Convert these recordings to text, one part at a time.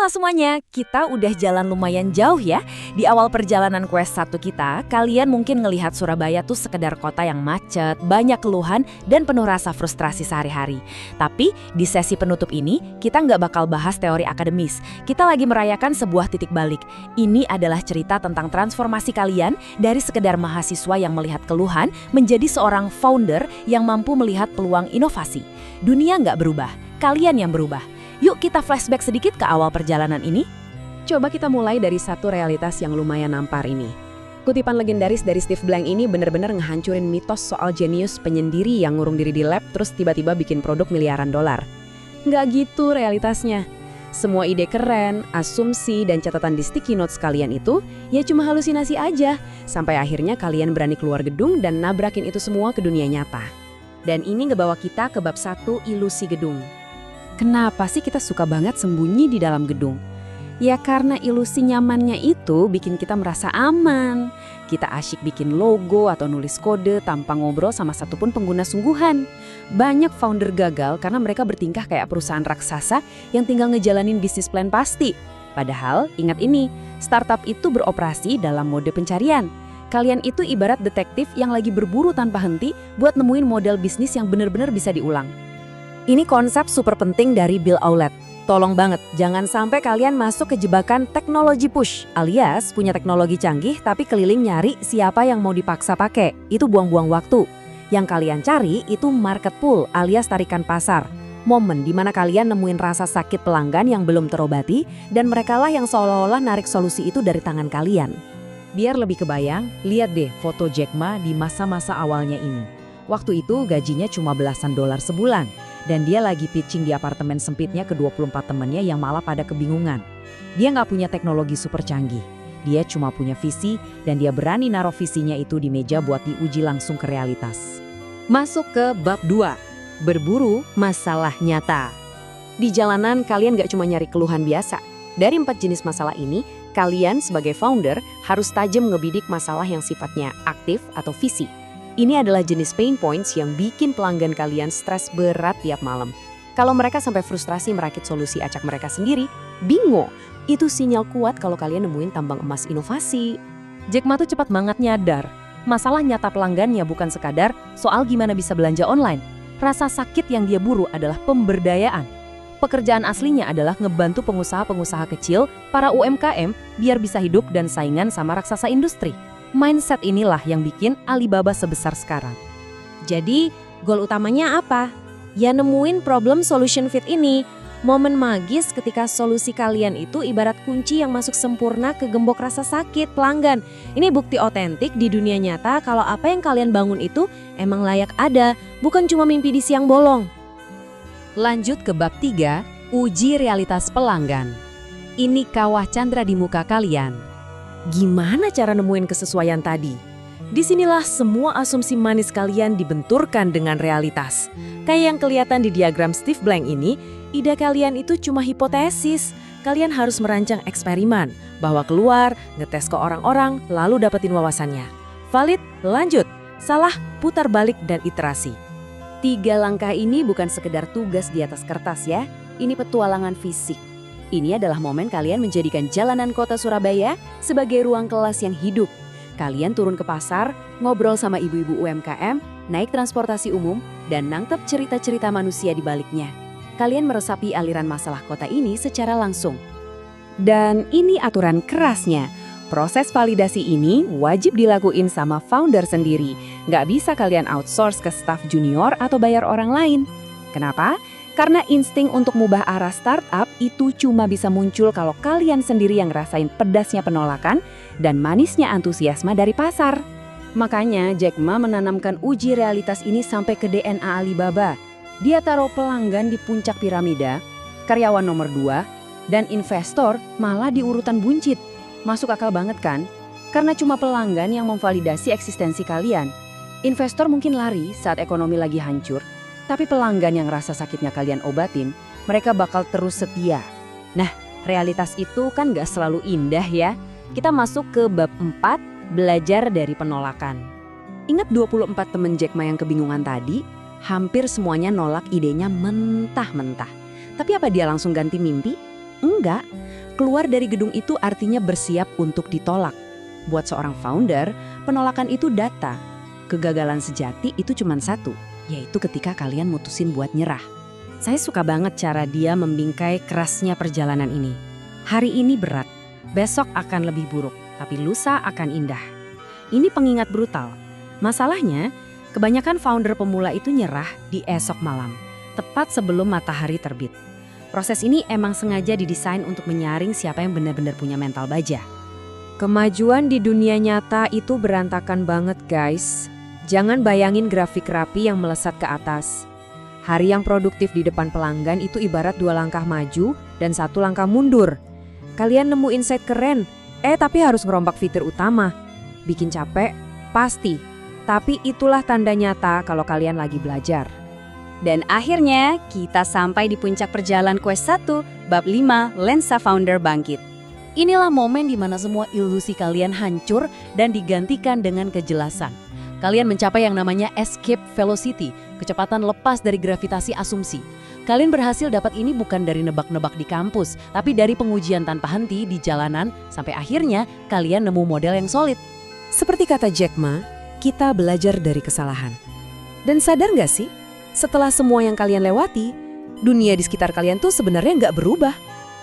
Halo semuanya, kita udah jalan lumayan jauh ya. Di awal perjalanan Quest 1 kita, kalian mungkin ngelihat Surabaya tuh sekedar kota yang macet, banyak keluhan, dan penuh rasa frustrasi sehari-hari. Tapi di sesi penutup ini, kita nggak bakal bahas teori akademis. Kita lagi merayakan sebuah titik balik. Ini adalah cerita tentang transformasi kalian dari sekedar mahasiswa yang melihat keluhan menjadi seorang founder yang mampu melihat peluang inovasi. Dunia nggak berubah, kalian yang berubah. Yuk kita flashback sedikit ke awal perjalanan ini. Coba kita mulai dari satu realitas yang lumayan nampar ini. Kutipan legendaris dari Steve Blank ini benar-benar ngehancurin mitos soal jenius penyendiri yang ngurung diri di lab terus tiba-tiba bikin produk miliaran dolar. Nggak gitu realitasnya. Semua ide keren, asumsi, dan catatan di sticky notes kalian itu ya cuma halusinasi aja. Sampai akhirnya kalian berani keluar gedung dan nabrakin itu semua ke dunia nyata. Dan ini ngebawa kita ke bab 1, ilusi gedung. Kenapa sih kita suka banget sembunyi di dalam gedung? Ya karena ilusi nyamannya itu bikin kita merasa aman. Kita asyik bikin logo atau nulis kode tanpa ngobrol sama satupun pengguna sungguhan. Banyak founder gagal karena mereka bertingkah kayak perusahaan raksasa yang tinggal ngejalanin bisnis plan pasti. Padahal, ingat ini, startup itu beroperasi dalam mode pencarian. Kalian itu ibarat detektif yang lagi berburu tanpa henti buat nemuin model bisnis yang benar-benar bisa diulang. Ini konsep super penting dari Bill Aulet. Tolong banget, jangan sampai kalian masuk ke jebakan teknologi push, alias punya teknologi canggih tapi keliling nyari siapa yang mau dipaksa pakai. Itu buang-buang waktu. Yang kalian cari itu market pull, alias tarikan pasar. Momen di mana kalian nemuin rasa sakit pelanggan yang belum terobati dan merekalah yang seolah-olah narik solusi itu dari tangan kalian. Biar lebih kebayang, lihat deh foto Jack Ma di masa-masa awalnya ini. Waktu itu gajinya cuma belasan dolar sebulan. Dan dia lagi pitching di apartemen sempitnya ke 24 temannya yang malah pada kebingungan. Dia nggak punya teknologi super canggih. Dia cuma punya visi dan dia berani naruh visinya itu di meja buat diuji langsung ke realitas. Masuk ke bab 2. Berburu masalah nyata. Di jalanan kalian nggak cuma nyari keluhan biasa. Dari 4 jenis masalah ini, kalian sebagai founder harus tajam ngebidik masalah yang sifatnya aktif atau visi. Ini adalah jenis pain points yang bikin pelanggan kalian stres berat tiap malam. Kalau mereka sampai frustrasi merakit solusi acak mereka sendiri, bingo. Itu sinyal kuat kalau kalian nemuin tambang emas inovasi. Jack Ma tuh cepat banget nyadar. Masalah nyata pelanggannya bukan sekadar soal gimana bisa belanja online. Rasa sakit yang dia buru adalah pemberdayaan. Pekerjaan aslinya adalah ngebantu pengusaha-pengusaha kecil, para UMKM, biar bisa hidup dan saingan sama raksasa industri. Mindset inilah yang bikin Alibaba sebesar sekarang. Jadi, goal utamanya apa? Ya nemuin problem solution fit ini. Momen magis ketika solusi kalian itu ibarat kunci yang masuk sempurna ke gembok rasa sakit pelanggan. Ini bukti otentik di dunia nyata kalau apa yang kalian bangun itu emang layak ada, bukan cuma mimpi di siang bolong. Lanjut ke bab 3, uji realitas pelanggan. Ini kawah Chandra di muka kalian. Gimana cara nemuin kesesuaian tadi? Disinilah semua asumsi manis kalian dibenturkan dengan realitas. Kayak yang kelihatan di diagram Steve Blank ini, ide kalian itu cuma hipotesis. Kalian harus merancang eksperimen, bawa keluar, ngetes ke orang-orang, lalu dapetin wawasannya. Valid, lanjut. Salah, putar balik dan iterasi. 3 langkah ini bukan sekedar tugas di atas kertas ya, ini petualangan fisik. Ini adalah momen kalian menjadikan jalanan kota Surabaya sebagai ruang kelas yang hidup. Kalian turun ke pasar, ngobrol sama ibu-ibu UMKM, naik transportasi umum, dan nangkep cerita-cerita manusia di baliknya. Kalian meresapi aliran masalah kota ini secara langsung. Dan ini aturan kerasnya. Proses validasi ini wajib dilakuin sama founder sendiri. Nggak bisa kalian outsource ke staff junior atau bayar orang lain. Kenapa? Karena insting untuk mubah arah startup itu cuma bisa muncul kalau kalian sendiri yang ngerasain pedasnya penolakan dan manisnya antusiasme dari pasar. Makanya Jack Ma menanamkan uji realitas ini sampai ke DNA Alibaba. Dia taruh pelanggan di puncak piramida, karyawan nomor 2, dan investor malah di urutan buncit. Masuk akal banget kan? Karena cuma pelanggan yang memvalidasi eksistensi kalian. Investor mungkin lari saat ekonomi lagi hancur, tapi pelanggan yang rasa sakitnya kalian obatin, mereka bakal terus setia. Nah, realitas itu kan gak selalu indah ya. Kita masuk ke bab 4, belajar dari penolakan. Ingat 24 temen Jack Ma yang kebingungan tadi? Hampir semuanya nolak idenya mentah-mentah. Tapi apa dia langsung ganti mimpi? Enggak, keluar dari gedung itu artinya bersiap untuk ditolak. Buat seorang founder, penolakan itu data. Kegagalan sejati itu cuma satu, yaitu ketika kalian mutusin buat nyerah. Saya suka banget cara dia membingkai kerasnya perjalanan ini. Hari ini berat, besok akan lebih buruk, tapi lusa akan indah. Ini pengingat brutal. Masalahnya, kebanyakan founder pemula itu nyerah di esok malam, tepat sebelum matahari terbit. Proses ini emang sengaja didesain untuk menyaring siapa yang benar-benar punya mental baja. Kemajuan di dunia nyata itu berantakan banget, guys. Jangan bayangin grafik rapi yang melesat ke atas. Hari yang produktif di depan pelanggan itu ibarat 2 langkah maju dan 1 langkah mundur. Kalian nemu insight keren, tapi harus ngerombak fitur utama. Bikin capek? Pasti. Tapi itulah tanda nyata kalau kalian lagi belajar. Dan akhirnya kita sampai di puncak perjalanan Quest 1, bab 5, lensa founder bangkit. Inilah momen di mana semua ilusi kalian hancur dan digantikan dengan kejelasan. Kalian mencapai yang namanya escape velocity, kecepatan lepas dari gravitasi asumsi. Kalian berhasil dapat ini bukan dari nebak-nebak di kampus, tapi dari pengujian tanpa henti di jalanan, sampai akhirnya kalian nemu model yang solid. Seperti kata Jack Ma, kita belajar dari kesalahan. Dan sadar nggak sih, setelah semua yang kalian lewati, dunia di sekitar kalian tuh sebenarnya nggak berubah.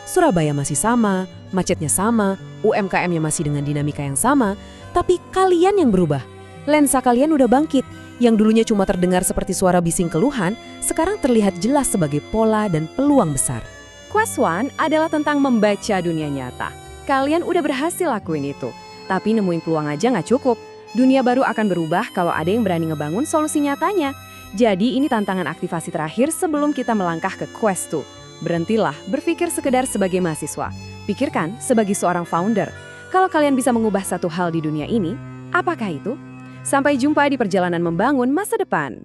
Surabaya masih sama, macetnya sama, UMKM-nya masih dengan dinamika yang sama, tapi kalian yang berubah. Lensa kalian udah bangkit, yang dulunya cuma terdengar seperti suara bising keluhan, sekarang terlihat jelas sebagai pola dan peluang besar. Quest 1 adalah tentang membaca dunia nyata. Kalian udah berhasil lakuin itu, tapi nemuin peluang aja nggak cukup. Dunia baru akan berubah kalau ada yang berani ngebangun solusi nyatanya. Jadi ini tantangan aktivasi terakhir sebelum kita melangkah ke Quest 2. Berhentilah berpikir sekedar sebagai mahasiswa. Pikirkan sebagai seorang founder. Kalau kalian bisa mengubah satu hal di dunia ini, apakah itu? Sampai jumpa di perjalanan membangun masa depan.